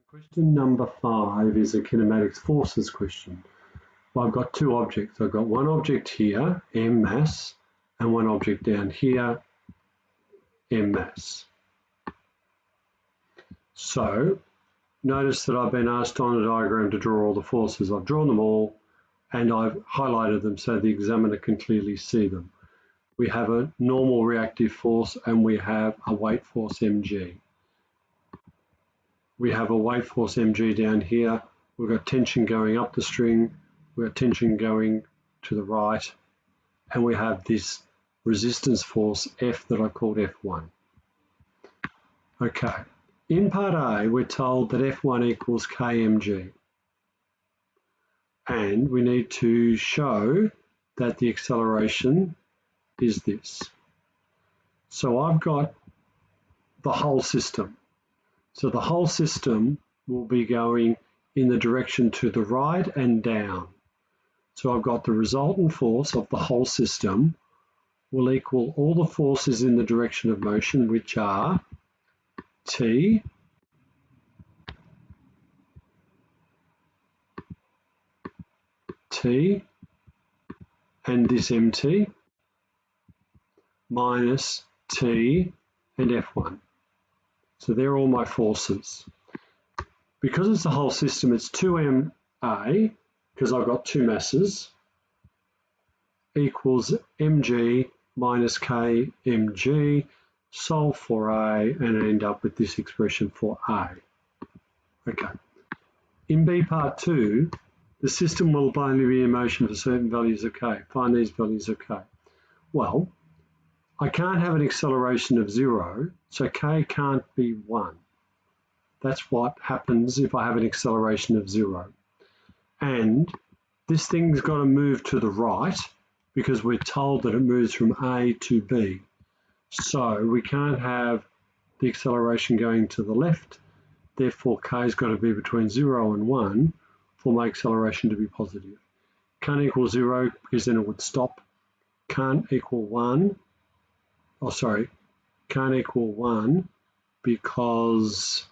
Question number 5 is a kinematics forces question. Well, I've got two objects. I've got one object here, m mass, and one object down here, m mass. So notice that I've been asked on a diagram to draw all the forces. I've drawn them all and I've highlighted them so the examiner can clearly see them. We have a normal reactive force and we have a weight force mg. We have a weight force mg down here. We've got tension going up the string. We've got tension going to the right. And we have this resistance force F that I called F1. Okay. In part A, we're told that F1 equals kmg. And we need to show that the acceleration is this. So I've got the whole system. So the whole system will be going in the direction to the right and down. So I've got the resultant force of the whole system will equal all the forces in the direction of motion, which are T, T, and this MT, minus T and F1. So they're all my forces. Because it's the whole system, it's 2ma, because I've got two masses, equals mg minus kmg, solve for A, and I end up with this expression for A. Okay. In B part 2, the system will only be in motion for certain values of k. Find these values of k. Well, I can't have an acceleration of 0, so k can't be 1. That's what happens if I have an acceleration of 0. And this thing's got to move to the right because we're told that it moves from A to B. So we can't have the acceleration going to the left, therefore k's got to be between 0 and 1 for my acceleration to be positive. Can't equal 0 because then it would stop. Can't equal 1. Can't equal 1 because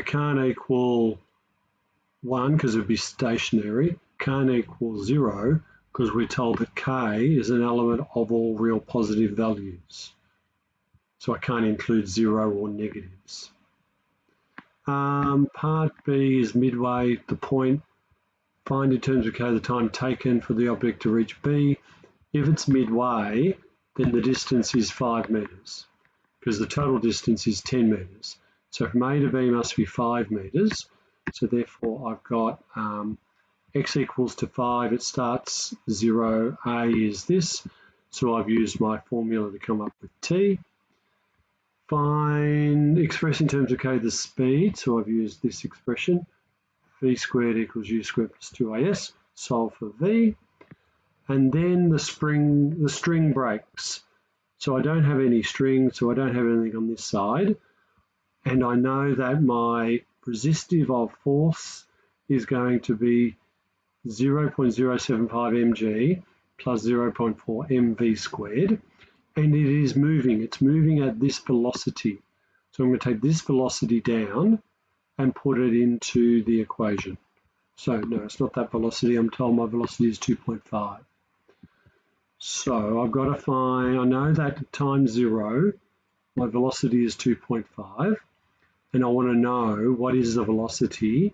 can't equal 1 because it would be stationary. Can't equal 0 because we're told that k is an element of all real positive values. So I can't include 0 or negatives. Part B is midway, the point. Find in terms of k the time taken for the object to reach B. If it's midway, then the distance is 5 meters because the total distance is 10 meters. So from A to B must be 5 meters. So therefore I've got x equals to 5, it starts 0, A is this. So I've used my formula to come up with T. Express in terms of k the speed, so I've used this expression, v squared equals u squared plus 2as, solve for v, and then the string breaks. So I don't have any string, so I don't have anything on this side, and I know that my resistive of force is going to be 0.075 mg plus 0.4 mv squared. And it is moving. It's moving at this velocity. So I'm going to take this velocity down and put it into the equation. So no, it's not that velocity. I'm told my velocity is 2.5. So I've got to find, I know that at time 0, my velocity is 2.5. And I want to know what is the velocity.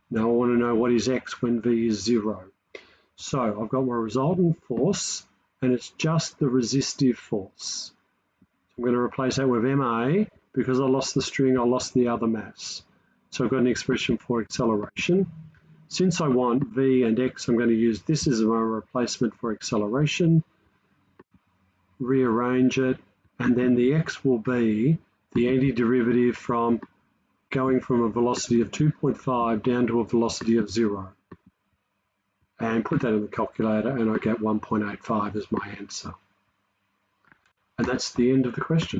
Now I want to know what is x when v is 0. So I've got my resultant force, and it's just the resistive force. So I'm going to replace that with ma. Because I lost the string, I lost the other mass. So I've got an expression for acceleration. Since I want v and x, I'm going to use this as my replacement for acceleration. Rearrange it, and then the x will be the antiderivative from going from a velocity of 2.5 down to a velocity of 0. And put that in the calculator and I get 1.85 as my answer. And that's the end of the question.